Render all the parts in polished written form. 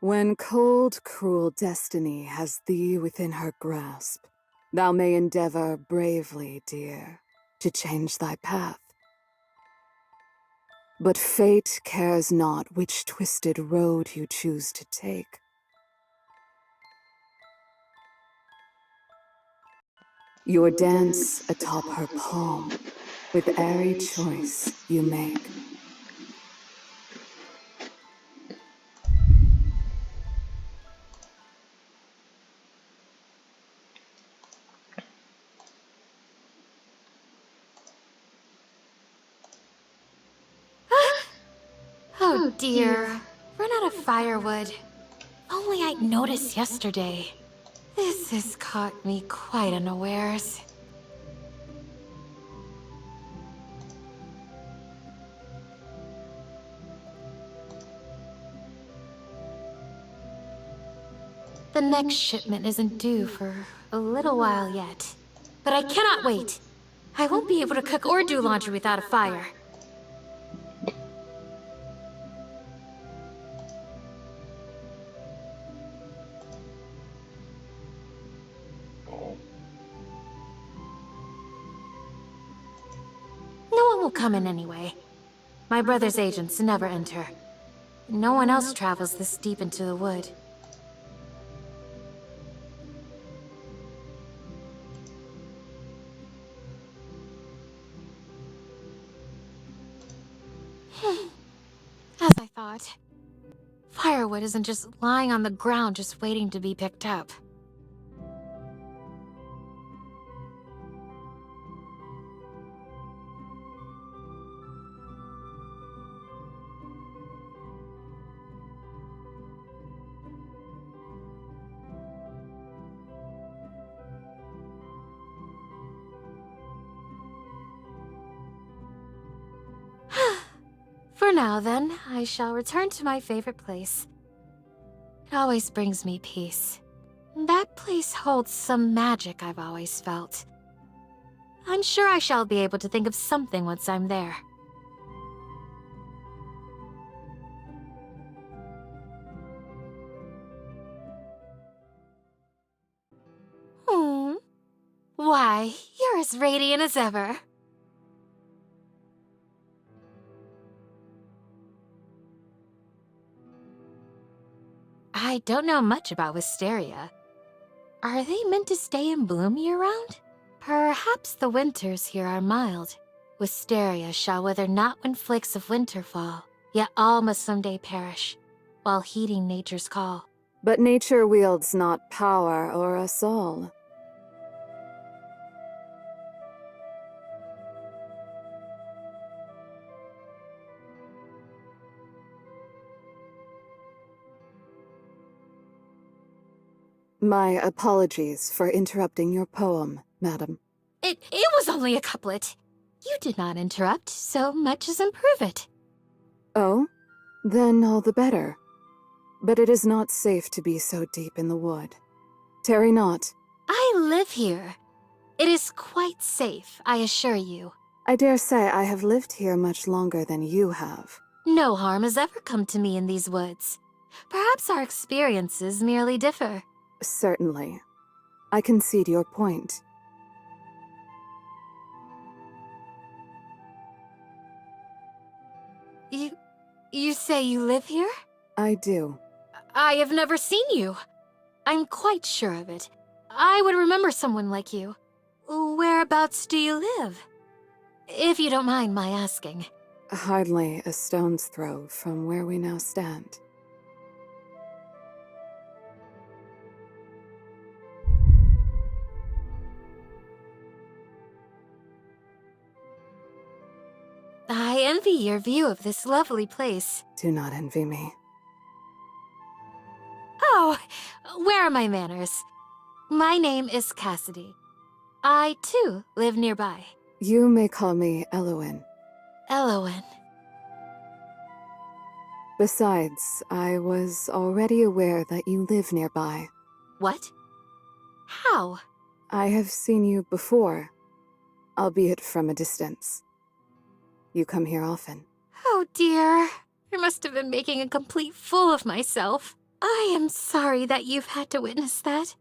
When cold, cruel destiny has thee within her grasp, thou may endeavor bravely, dear, to change thy path. But fate cares not which twisted road you choose to take. Your dance atop her palm, with airy choice you make. Oh dear, run out of firewood. Only I'd noticed yesterday. This has caught me quite unawares. The next shipment isn't due for a little while yet. But I cannot wait. I won't be able to cook or do laundry without a fire. No one will come in anyway. My brother's agents never enter. No one else travels this deep into the wood. As I thought. Firewood isn't just lying on the ground just waiting to be picked up. For now, then, I shall return to my favorite place. It always brings me peace. That place holds some magic I've always felt. I'm sure I shall be able to think of something once I'm there. Why, you're as radiant as ever. I don't know much about wisteria. Are they meant to stay in bloom year-round? Perhaps the winters here are mild. Wisteria shall wither not when flakes of winter fall, yet all must someday perish, while heeding nature's call. But nature wields not power o'er us all. My apologies for interrupting your poem, madam. It was only a couplet. You did not interrupt so much as improve it. Oh? Then all the better. But it is not safe to be so deep in the wood. Tarry not. I live here. It is quite safe, I assure you. I dare say I have lived here much longer than you have. No harm has ever come to me in these woods. Perhaps our experiences merely differ. Certainly. I concede your point. You say you live here? I do. I have never seen you. I'm quite sure of it. I would remember someone like you. Whereabouts do you live? If you don't mind my asking. Hardly a stone's throw from where we now stand. I envy your view of this lovely place. Do not envy me. Oh, where are my manners? My name is Cassidy. I, too, live nearby. You may call me Elowen. Elowen. Besides, I was already aware that you live nearby. What? How? I have seen you before, albeit from a distance. You come here often. Oh dear. I must have been making a complete fool of myself. I am sorry that you've had to witness that.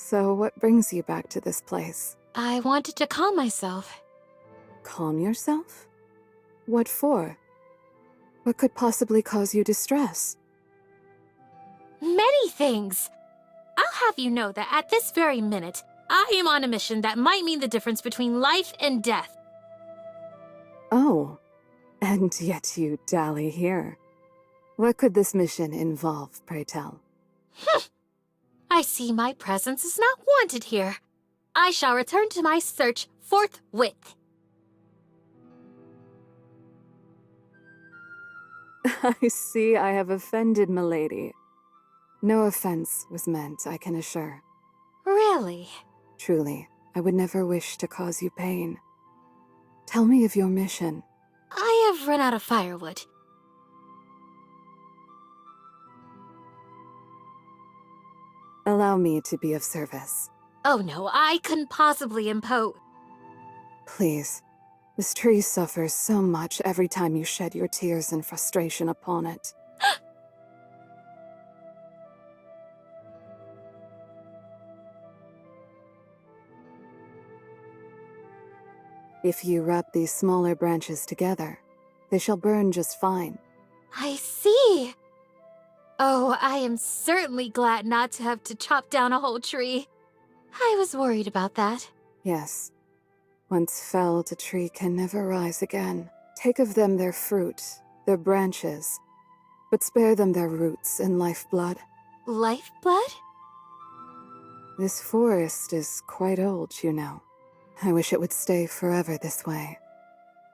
So, what brings you back to this place? I wanted to calm myself. Calm yourself? What for? What could possibly cause you distress? Many things. I'll have you know that at this very minute, I am on a mission that might mean the difference between life and death. Oh, and yet you dally here. What could this mission involve, pray tell? I see my presence is not wanted here. I shall return to my search forthwith. I see I have offended milady. No offense was meant, I can assure. Really? Truly, I would never wish to cause you pain. Tell me of your mission. I have run out of firewood. Allow me to be of service. Oh no, I couldn't possibly impose. Please. This tree suffers so much every time you shed your tears in frustration upon it. If you wrap these smaller branches together, they shall burn just fine. I see. Oh, I am certainly glad not to have to chop down a whole tree. I was worried about that. Yes. Once felled, a tree can never rise again. Take of them their fruit, their branches, but spare them their roots and lifeblood. Lifeblood? This forest is quite old, you know. I wish it would stay forever this way.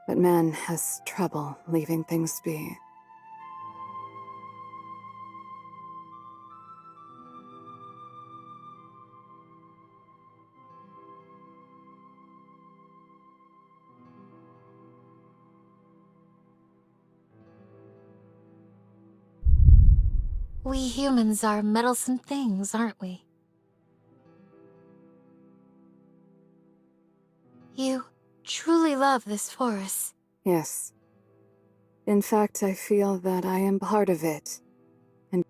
But man has trouble leaving things be. We humans are meddlesome things, aren't we? You truly love this forest. Yes. In fact, I feel that I am part of it. And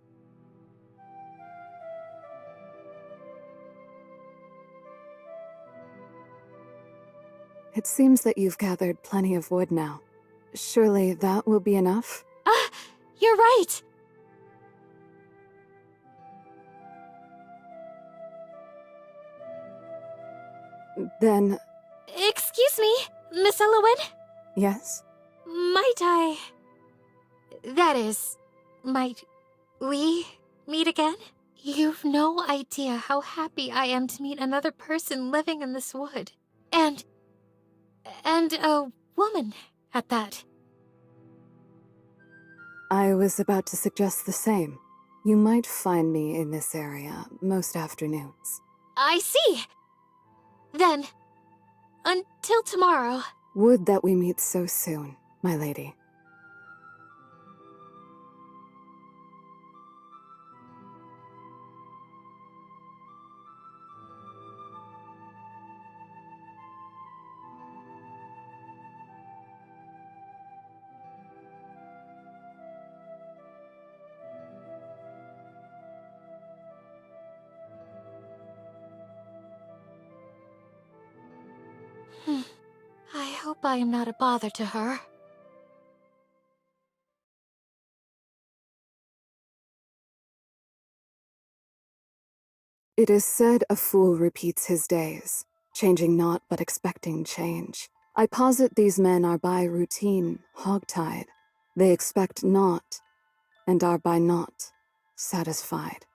it seems that you've gathered plenty of wood now. Surely that will be enough? Ah, you're right! Then, Excuse me, Miss Elowen? yes? Might I... That is, might we meet again? You've no idea how happy I am to meet another person living in this wood. And a woman at that. I was about to suggest the same. You might find me in this area most afternoons. I see! Then, until tomorrow. Would that we meet so soon, my lady. I hope I am not a bother to her. It is said a fool repeats his days, changing not but expecting change. I posit these men are by routine hogtied. They expect not, and are by naught satisfied.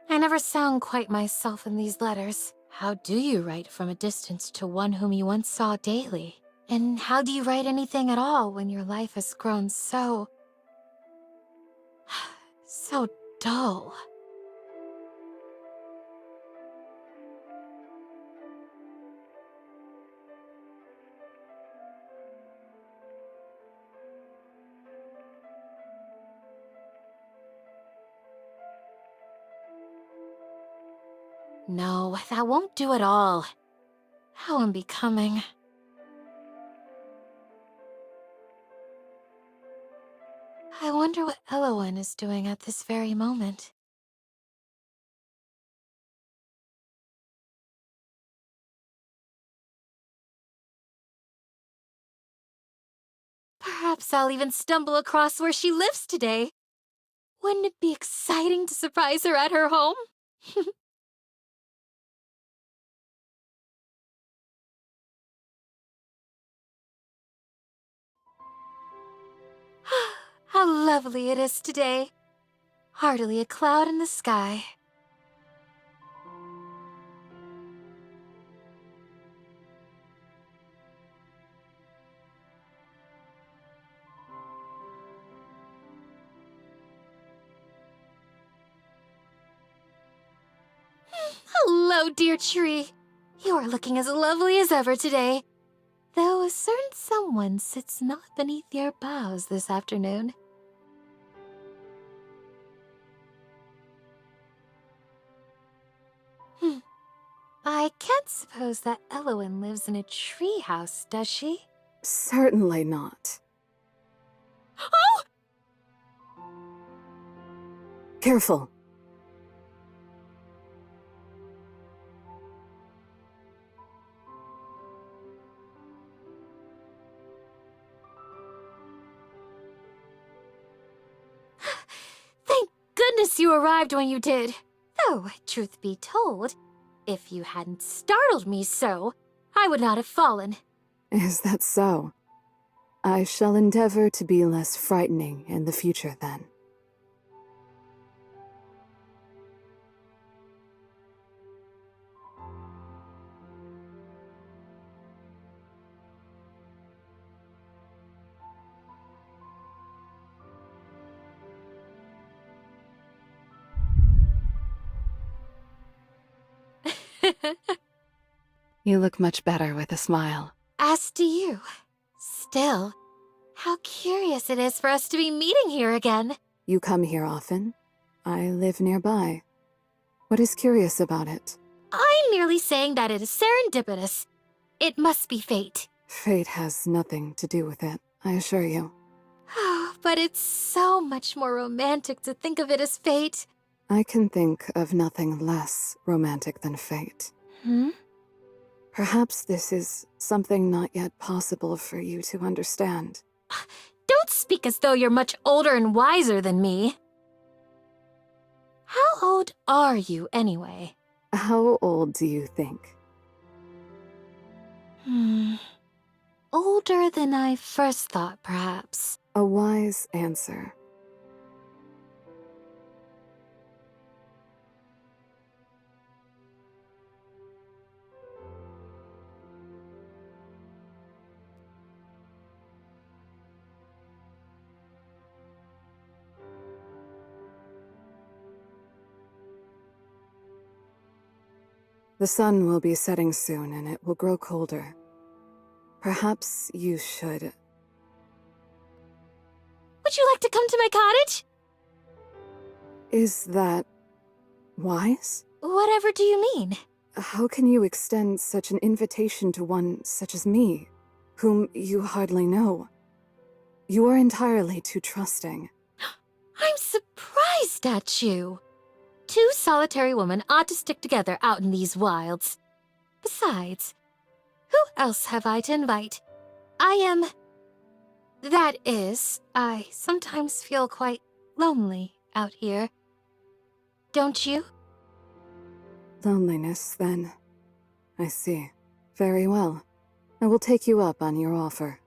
And never sound quite myself in these letters. How do you write from a distance to one whom you once saw daily? And how do you write anything at all when your life has grown so dull? No, that won't do at all. How unbecoming. I wonder what Elowen is doing at this very moment. Perhaps I'll even stumble across where she lives today. Wouldn't it be exciting to surprise her at her home? How lovely it is today. Hardly a cloud in the sky. Hello, dear tree. You are looking as lovely as ever today. Though a certain someone sits not beneath your boughs this afternoon. I can't suppose that Elowen lives in a treehouse, does she? Certainly not. Oh! Careful. Thank goodness you arrived when you did. Though, truth be told, if you hadn't startled me so, I would not have fallen. Is that so? I shall endeavor to be less frightening in the future, then. You look much better with a smile. As do you. Still, how curious it is for us to be meeting here again. You come here often? I live nearby. What is curious about it? I'm merely saying that it is serendipitous. It must be fate. Fate has nothing to do with it, I assure you. But it's so much more romantic to think of it as fate. I can think of nothing less romantic than fate. Perhaps this is something not yet possible for you to understand. Don't speak as though you're much older and wiser than me. How old are you, anyway? How old do you think? Older than I first thought, perhaps. A wise answer. The sun will be setting soon and it will grow colder. Perhaps you should... Would you like to come to my cottage? Is that... wise? Whatever do you mean? How can you extend such an invitation to one such as me, whom you hardly know? You are entirely too trusting. I'm surprised at you. Two solitary women ought to stick together out in these wilds. Besides, who else have I to invite? That is, I sometimes feel quite lonely out here. Don't you? Loneliness, then. I see. Very well. I will take you up on your offer.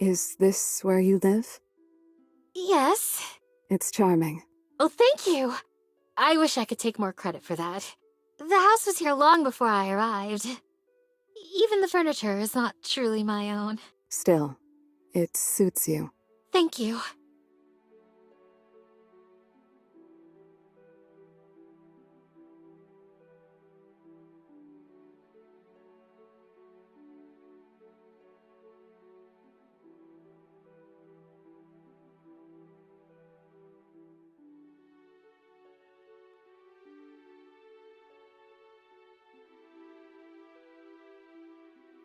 Is this where you live? Yes. It's charming. Oh, thank you. I wish I could take more credit for that. The house was here long before I arrived. Even the furniture is not truly my own. Still, it suits you. Thank you.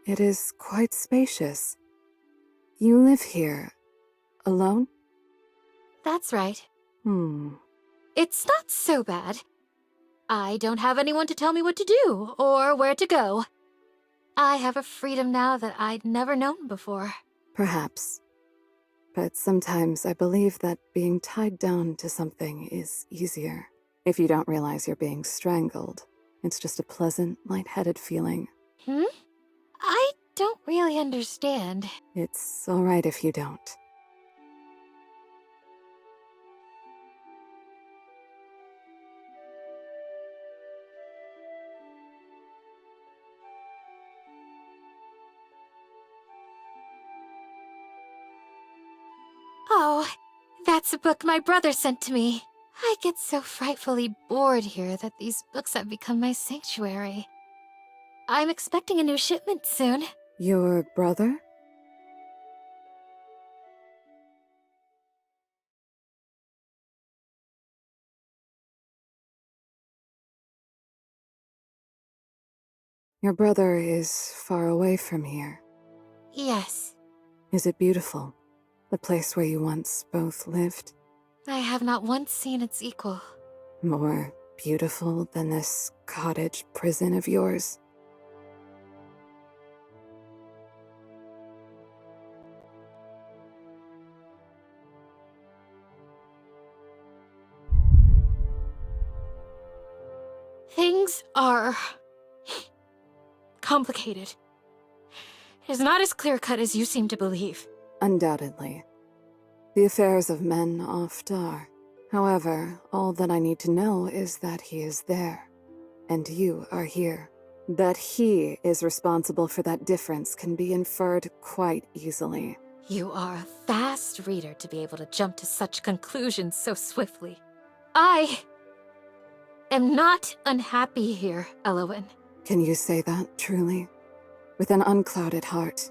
It is quite spacious. You live here, alone? That's right. Hmm. It's not so bad. I don't have anyone to tell me what to do or where to go. I have a freedom now that I'd never known before. Perhaps. But sometimes I believe that being tied down to something is easier. If you don't realize you're being strangled, it's just a pleasant, lightheaded feeling. Hmm? I don't really understand. It's all right if you don't. Oh, that's a book my brother sent to me. I get so frightfully bored here that these books have become my sanctuary. I'm expecting a new shipment soon. Your brother? Your brother is far away from here. Yes, Is it beautiful? The place where you once both lived? I have not once seen its equal. More beautiful than this cottage prison of yours? Things are complicated. It is not as clear-cut as you seem to believe. Undoubtedly. The affairs of men oft are. However, all that I need to know is that he is there, and you are here. That he is responsible for that difference can be inferred quite easily. You are a fast reader to be able to jump to such conclusions so swiftly. I am not unhappy here, Elowen. Can you say that, truly? With an unclouded heart?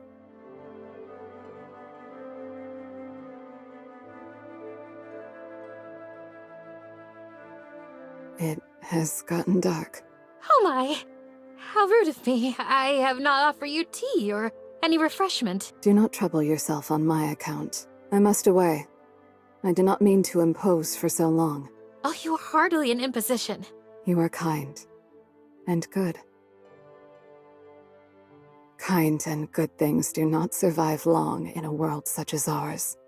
It has gotten dark. Oh my! How rude of me. I have not offered you tea or any refreshment. Do not trouble yourself on my account. I must away. I did not mean to impose for so long. Oh, you are hardly an imposition. You are kind. And good. Kind and good things do not survive long in a world such as ours.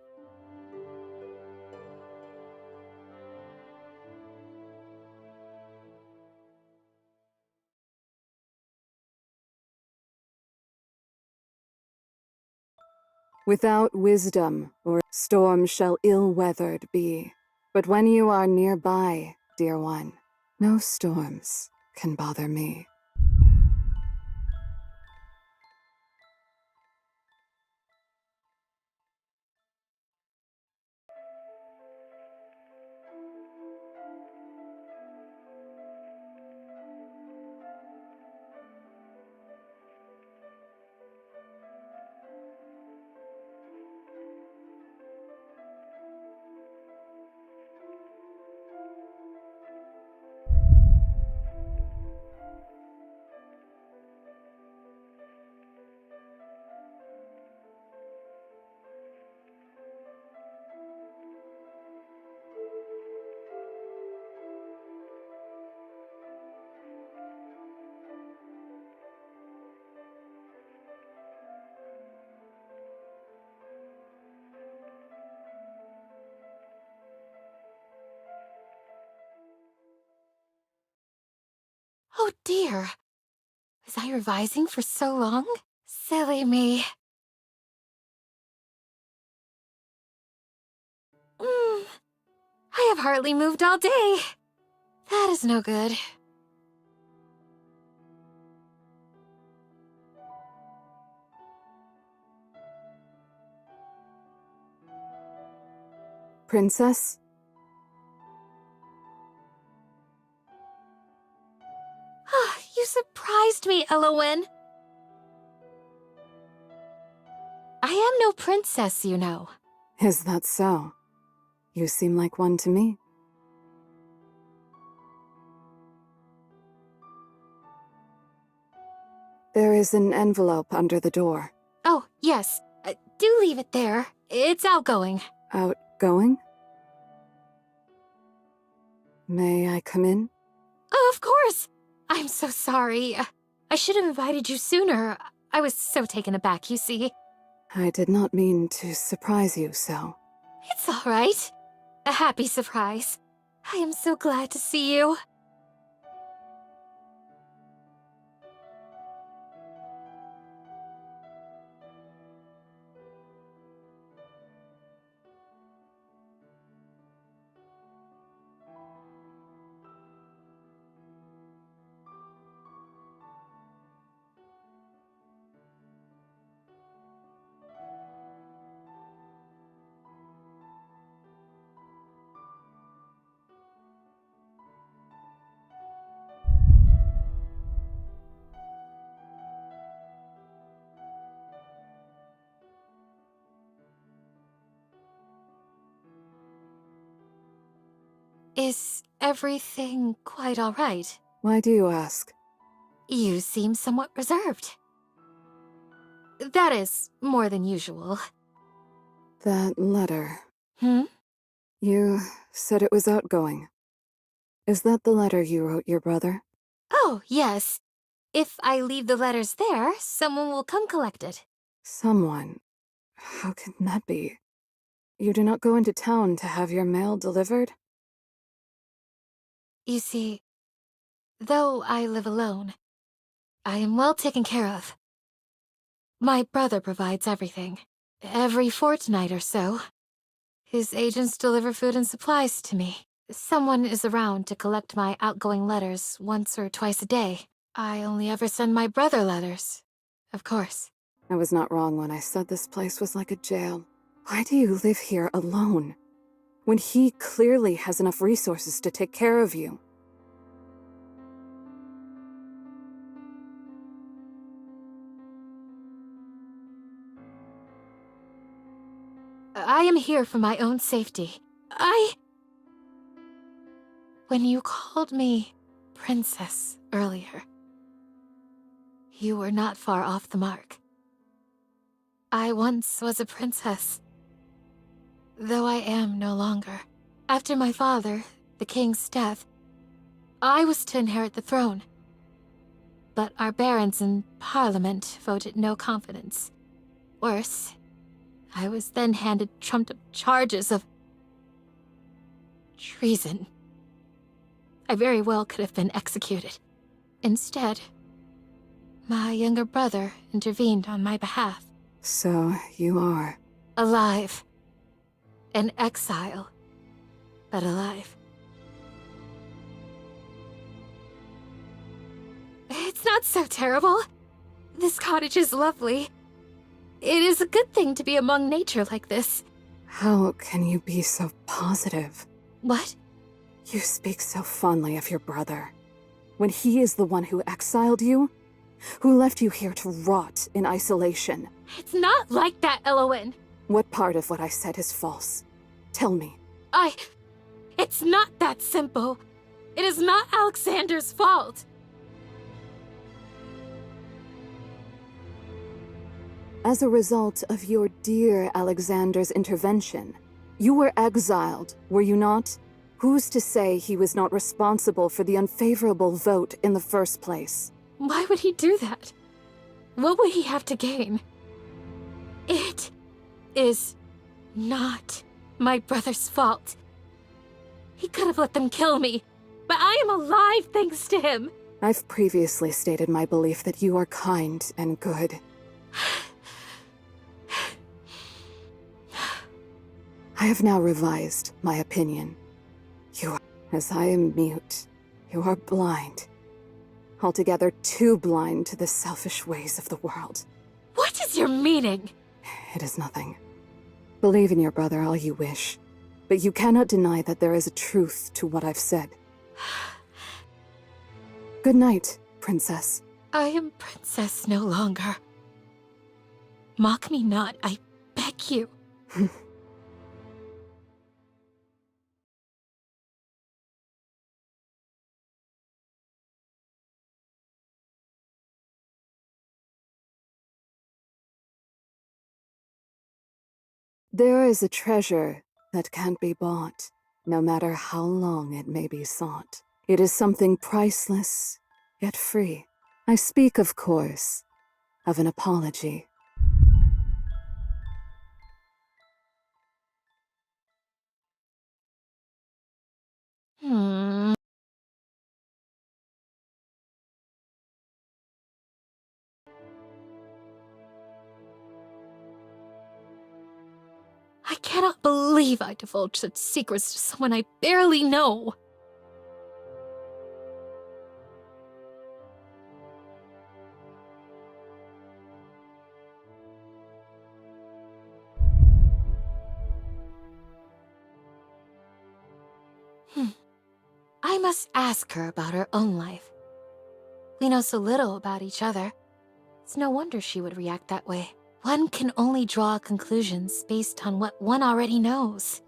Without wisdom, or storm shall ill-weathered be. But when you are nearby, dear one, no storms can bother me. Oh dear. Was I revising for so long? Silly me. I have hardly moved all day. That is no good. Princess? You surprised me, Elowen. I am no princess, you know. Is that so? You seem like one to me. There is an envelope under the door. Oh, yes. Do leave it there. It's outgoing. Outgoing? May I come in? Oh, of course. I'm so sorry. I should have invited you sooner. I was so taken aback, you see. I did not mean to surprise you so. It's all right. A happy surprise. I am so glad to see you. Is everything quite all right? Why do you ask? You seem somewhat reserved. That is more than usual. That letter. Hmm? You said it was outgoing. Is that the letter you wrote your brother? Oh, yes. If I leave the letters there, someone will come collect it. Someone? How can that be? You do not go into town to have your mail delivered? You see, though I live alone, I am well taken care of. My brother provides everything. Every fortnight or so, his agents deliver food and supplies to me. Someone is around to collect my outgoing letters once or twice a day. I only ever send my brother letters, of course. I was not wrong when I said this place was like a jail. Why do you live here alone? When he clearly has enough resources to take care of you. I am here for my own safety. When you called me Princess earlier, you were not far off the mark. I once was a princess, though I am no longer. After my father, the king's death, I was to inherit the throne. But our barons in Parliament voted no confidence. Worse, I was then handed trumped-up charges of treason. I very well could have been executed. Instead, my younger brother intervened on my behalf. So, you are. Alive. An exile, but alive. It's not so terrible. This cottage is lovely. It is a good thing to be among nature like this. How can you be so positive? What? You speak so fondly of your brother, when he is the one who exiled you, who left you here to rot in isolation. It's not like that, Elowen. What part of what I said is false? Tell me. It's not that simple. It is not Alexander's fault. As a result of your dear Alexander's intervention, you were exiled, were you not? Who's to say he was not responsible for the unfavorable vote in the first place? Why would he do that? What would he have to gain? It is not my brother's fault. He could have let them kill me, but I am alive thanks to him. I've previously stated my belief that you are kind and good. I have now revised my opinion. You are, as I am mute, you are blind. Altogether too blind to the selfish ways of the world. What is your meaning? It is nothing. Believe in your brother all you wish, but you cannot deny that there is a truth to what I've said. Good night, Princess. I am princess no longer. Mock me not, I beg you. There is a treasure that can't be bought, no matter how long it may be sought. It is something priceless, yet free. I speak, of course, of an apology. Hmm. I cannot believe I divulged such secrets to someone I barely know. I must ask her about her own life. We know so little about each other. It's no wonder she would react that way. One can only draw conclusions based on what one already knows.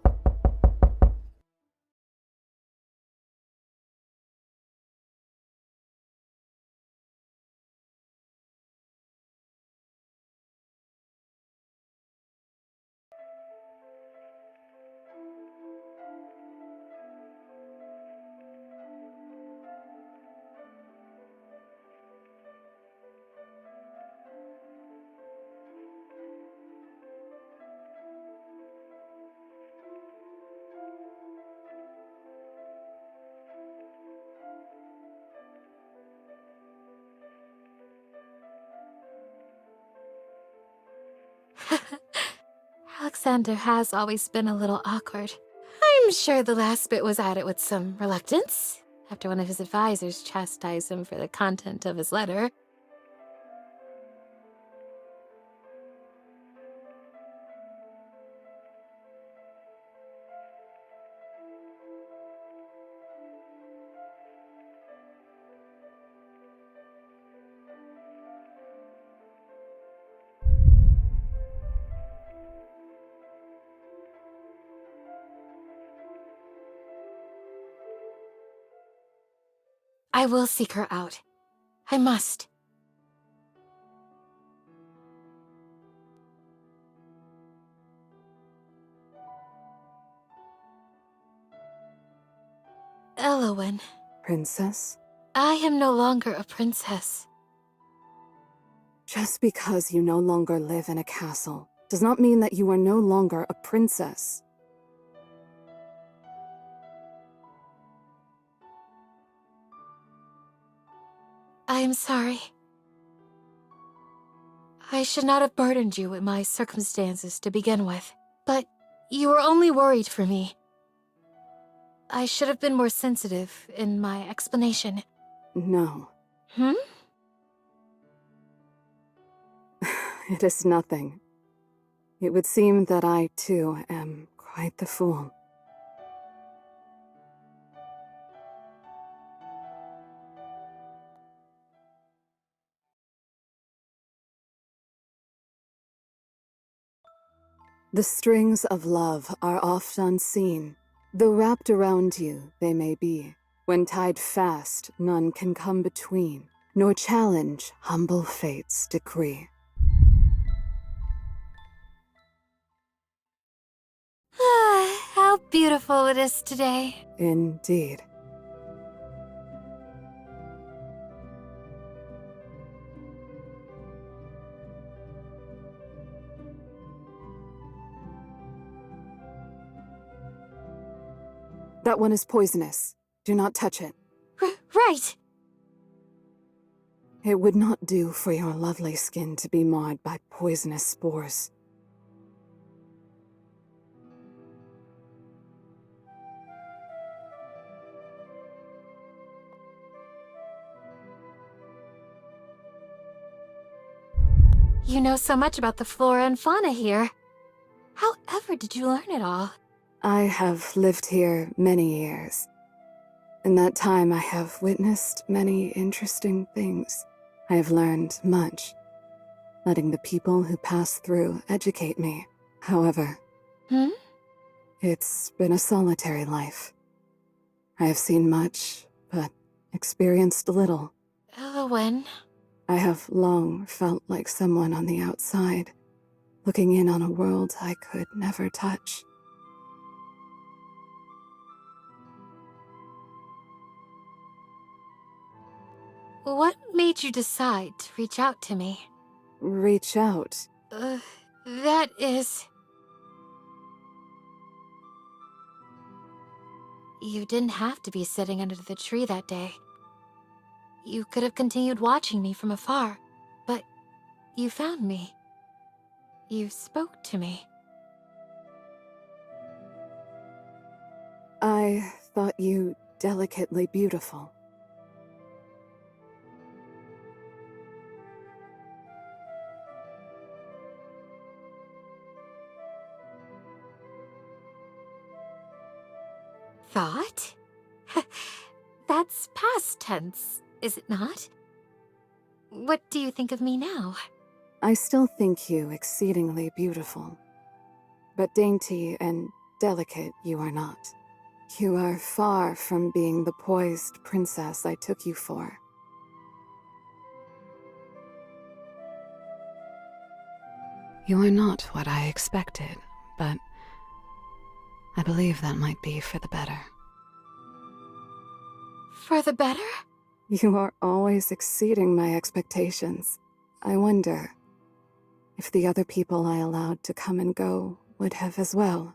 Alexander has always been a little awkward. I'm sure the last bit was added with some reluctance, after one of his advisors chastised him for the content of his letter. I will seek her out. I must. Elowen, Princess? I am no longer a princess. Just because you no longer live in a castle does not mean that you are no longer a princess. I am sorry. I should not have burdened you with my circumstances to begin with, but you were only worried for me. I should have been more sensitive in my explanation. No. Hmm? It is nothing. It would seem that I, too, am quite the fool. The strings of love are oft unseen, though wrapped around you they may be. When tied fast, none can come between, nor challenge humble fate's decree. How beautiful it is today. Indeed. That one is poisonous. Do not touch it. Right. It would not do for your lovely skin to be marred by poisonous spores. You know so much about the flora and fauna here. However did you learn it all? I have lived here many years. In that time, I have witnessed many interesting things. I have learned much, letting the people who pass through educate me. However, Hmm? it's been a solitary life. I have seen much, but experienced little. Elowen. I have long felt like someone on the outside, looking in on a world I could never touch. What made you decide to reach out to me? Reach out. That is... You didn't have to be sitting under the tree that day. You could have continued watching me from afar, but you found me. You spoke to me. I thought you delicately beautiful. Thought? That's past tense, is it not? What do you think of me now? I still think you exceedingly beautiful. But dainty and delicate you are not. You are far from being the poised princess I took you for. You are not what I expected, but I believe that might be for the better. For the better? You are always exceeding my expectations. I wonder if the other people I allowed to come and go would have as well,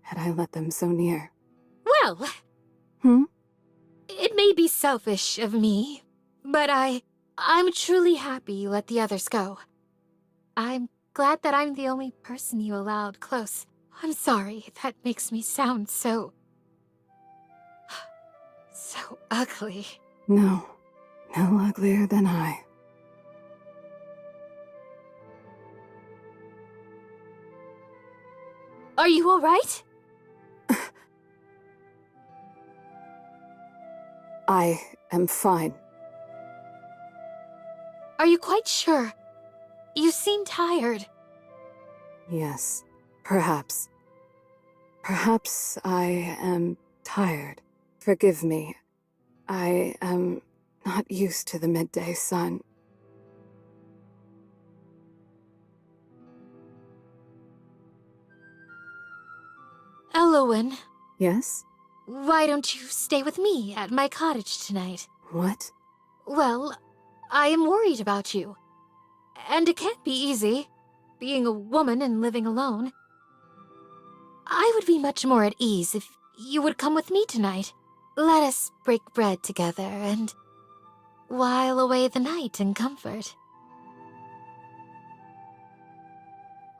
had I let them so near. Well, Hmm? it may be selfish of me, but I'm truly happy you let the others go. I'm glad that I'm the only person you allowed close. I'm sorry, that makes me sound so ugly. No, no uglier than I. Are you all right? I am fine. Are you quite sure? You seem tired. Yes, perhaps. Perhaps I am tired. Forgive me. I am not used to the midday sun. Elowen, Yes? why don't you stay with me at my cottage tonight? What? Well, I am worried about you. And it can't be easy, being a woman and living alone. I would be much more at ease if you would come with me tonight. Let us break bread together and while away the night in comfort.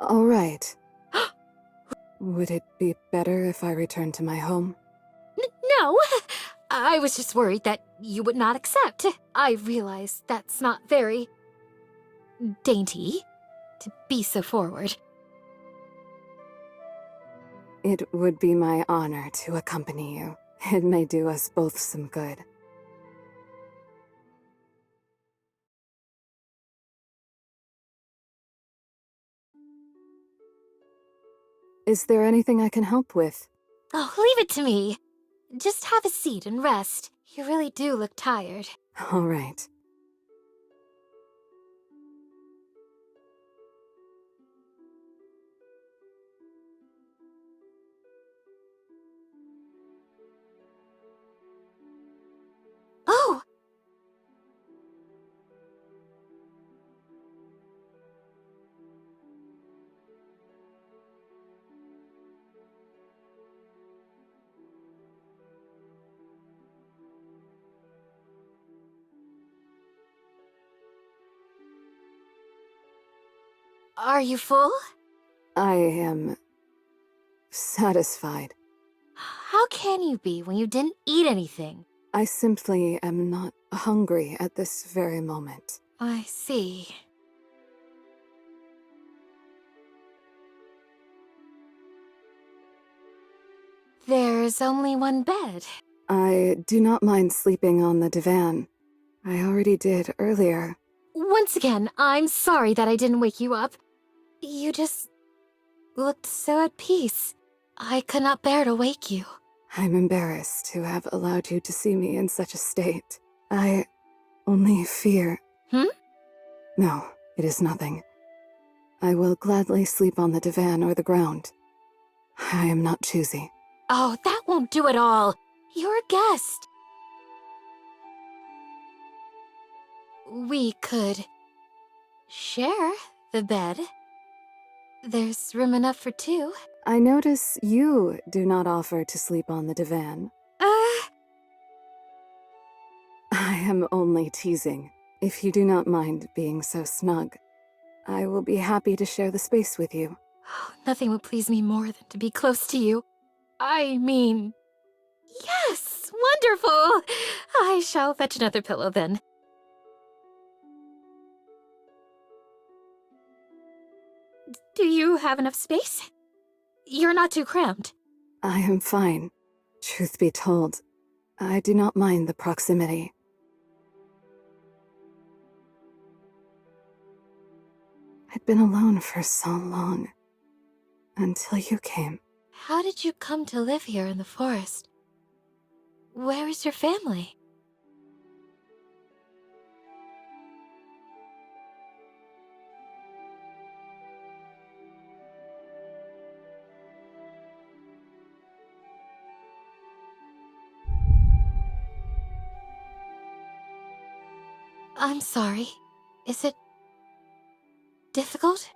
All right. Would it be better if I returned to my home? No, I was just worried that you would not accept. I realize that's not very dainty to be so forward. It would be my honor to accompany you. It may do us both some good. Is there anything I can help with? Oh, leave it to me. Just have a seat and rest. You really do look tired. All right. Oh! Are you full? I am satisfied. How can you be when you didn't eat anything? I simply am not hungry at this very moment. I see. There's only one bed. I do not mind sleeping on the divan. I already did earlier. Once again, I'm sorry that I didn't wake you up. You just looked so at peace. I could not bear to wake you. I'm embarrassed to have allowed you to see me in such a state. I only fear... No, it is nothing. I will gladly sleep on the divan or the ground. I am not choosy. Oh, that won't do at all. You're a guest. We could share the bed. There's room enough for two. I notice you do not offer to sleep on the divan. I am only teasing. If you do not mind being so snug, I will be happy to share the space with you. Nothing would please me more than to be close to you. I mean, yes, wonderful. I shall fetch another pillow then. Do you have enough space? You're not too cramped. I am fine. Truth be told, I do not mind the proximity. I'd been alone for so long, until you came. How did you come to live here in the forest? Where is your family? I'm sorry. Is it difficult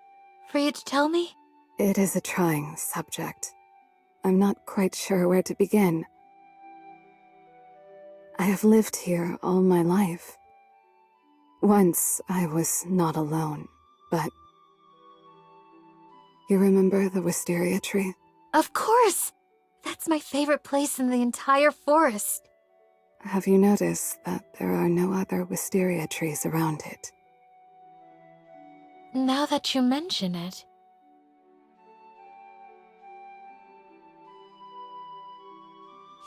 for you to tell me? It is a trying subject. I'm not quite sure where to begin. I have lived here all my life. Once I was not alone, but... You remember the wisteria tree? Of course! That's my favorite place in the entire forest. Have you noticed that there are no other wisteria trees around it? Now that you mention it...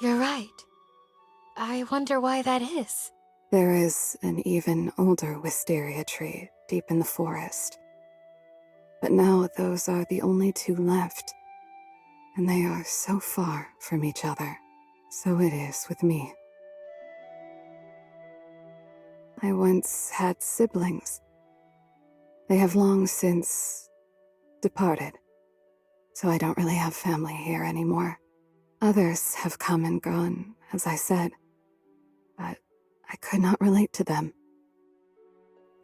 You're right. I wonder why that is. There is an even older wisteria tree deep in the forest. But now those are the only two left, and they are so far from each other. So it is with me. I once had siblings. They have long since departed, so I don't really have family here anymore. Others have come and gone, as I said, but I could not relate to them.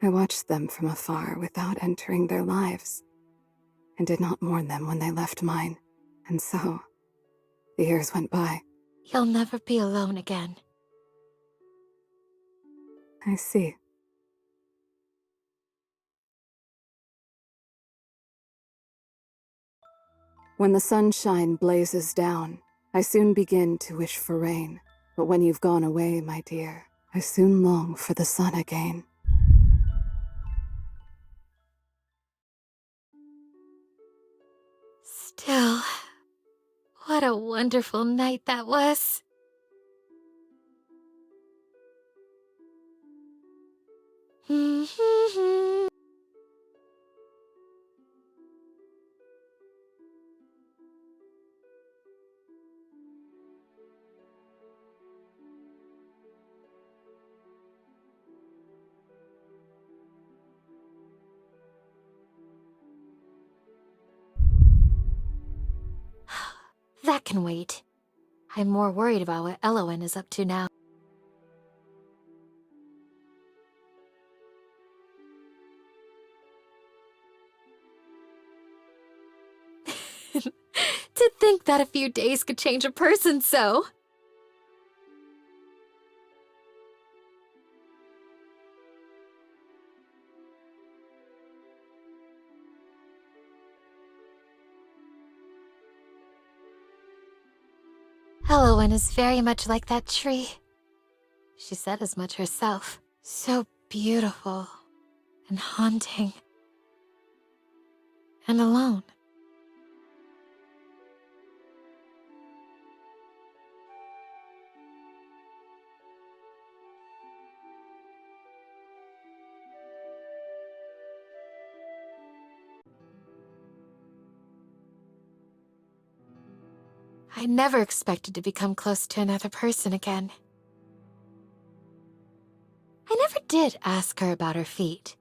I watched them from afar without entering their lives, and did not mourn them when they left mine. And so, the years went by. You'll never be alone again. I see. When the sunshine blazes down, I soon begin to wish for rain. But when you've gone away, my dear, I soon long for the sun again. Still, what a wonderful night that was. That can wait. I'm more worried about what Elowen is up to now. To think that a few days could change a person so. Elowen is very much like that tree. She said as much herself. So beautiful and haunting and alone. I never expected to become close to another person again. I never did ask her about her feet.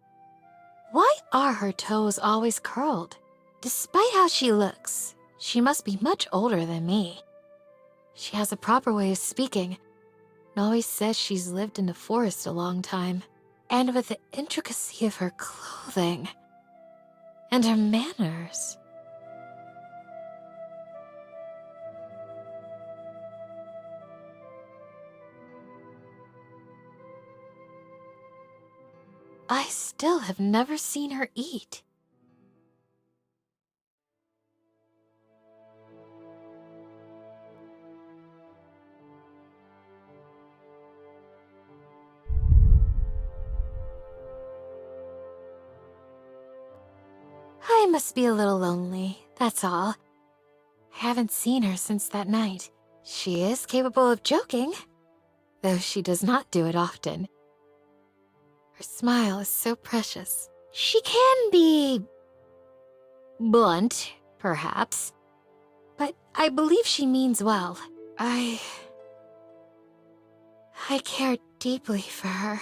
Why are her toes always curled? Despite how she looks, she must be much older than me. She has a proper way of speaking, and always says she's lived in the forest a long time. And with the intricacy of her clothing and her manners. I still have never seen her eat. I must be a little lonely, that's all. I haven't seen her since that night. She is capable of joking, though she does not do it often. Her smile is so precious. She can be blunt, perhaps, but I believe she means well. I care deeply for her.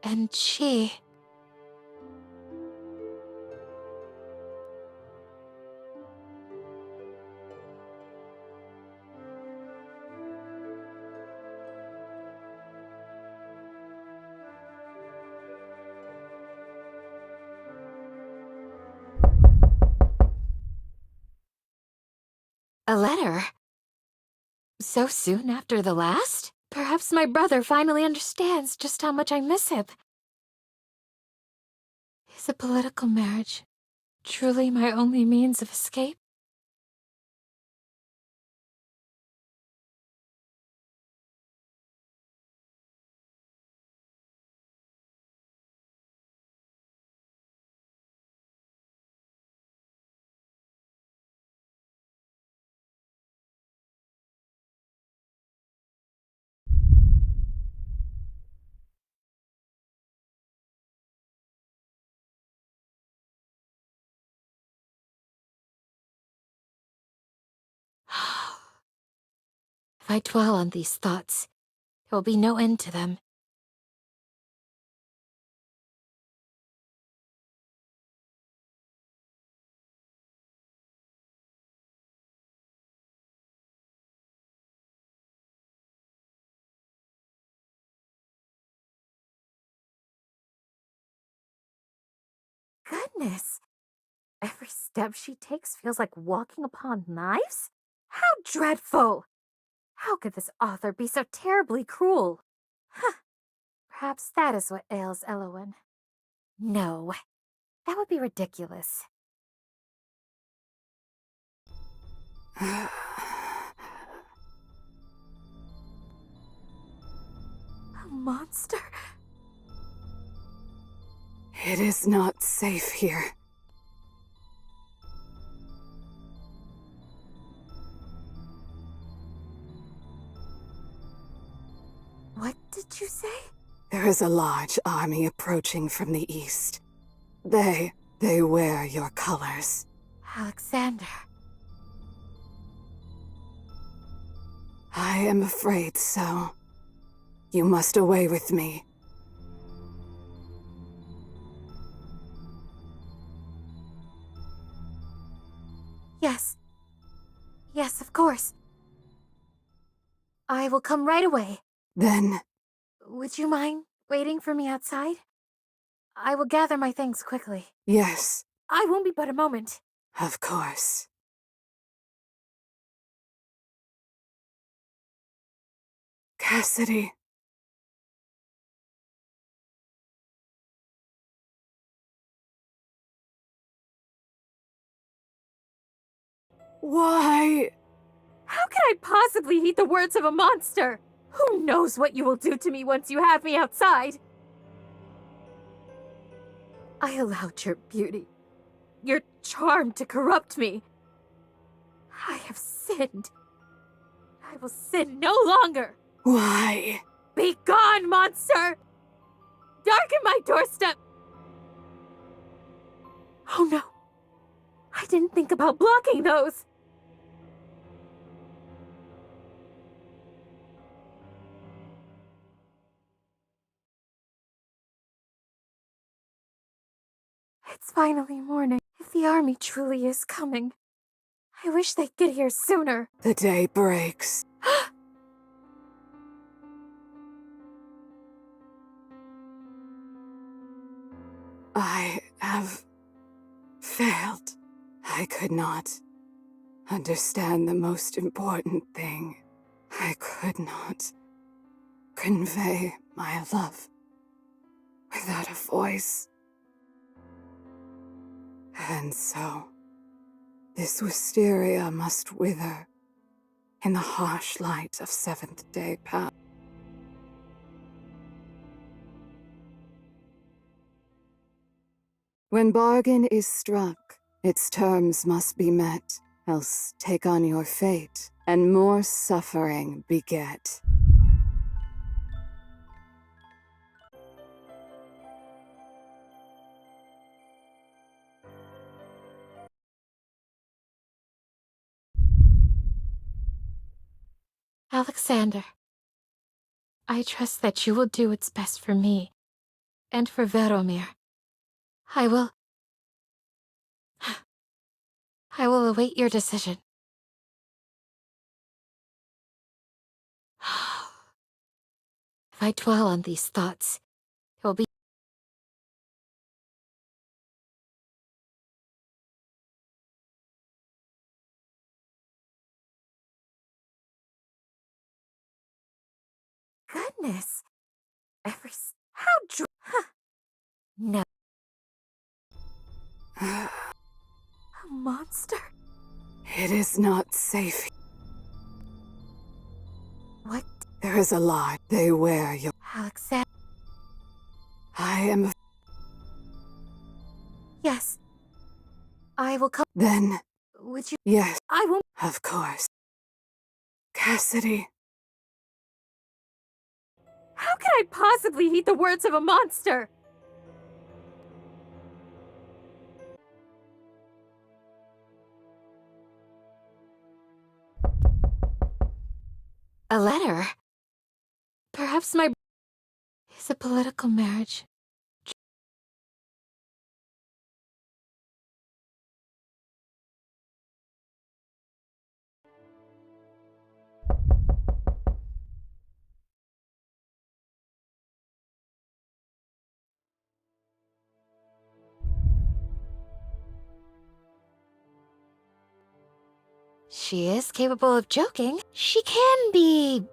And she... A letter? So soon after the last? Perhaps my brother finally understands just how much I miss him. Is a political marriage truly my only means of escape? If I dwell on these thoughts, there will be no end to them. Goodness! Every step she takes feels like walking upon knives? How dreadful! How could this author be so terribly cruel? Huh. Perhaps that is what ails Elowen. No, that would be ridiculous. A monster? It is not safe here. What did you say? There is a large army approaching from the east. They wear your colors. Alexander. I am afraid so. You must away with me. Yes. Yes, of course. I will come right away. Then... Would you mind waiting for me outside? I will gather my things quickly. Yes. I won't be but a moment. Of course. Cassidy. Why? How can I possibly heed the words of a monster? Who knows what you will do to me once you have me outside? I allowed your beauty, your charm to corrupt me. I have sinned. I will sin no longer. Why? Be gone, monster! Darken my doorstep! Oh no. I didn't think about blocking those. It's finally morning. If the army truly is coming, I wish they'd get here sooner. The day breaks. I have failed. I could not understand the most important thing. I could not convey my love without a voice. And so, this wisteria must wither in the harsh light of Seventh Day Path. When bargain is struck, its terms must be met, else take on your fate, and more suffering beget. Alexander, I trust that you will do what's best for me and for Veromir. I will await your decision. If I dwell on these thoughts, it will be goodness. No, a monster? It is not safe. What? There is a lie. They wear your... Alexander? I am... Yes. I will come. Then, Would you? yes, I will. of course. Cassidy, How can I possibly heed the words of a monster? A letter? Perhaps my... is a political marriage. She is capable of joking. She can be...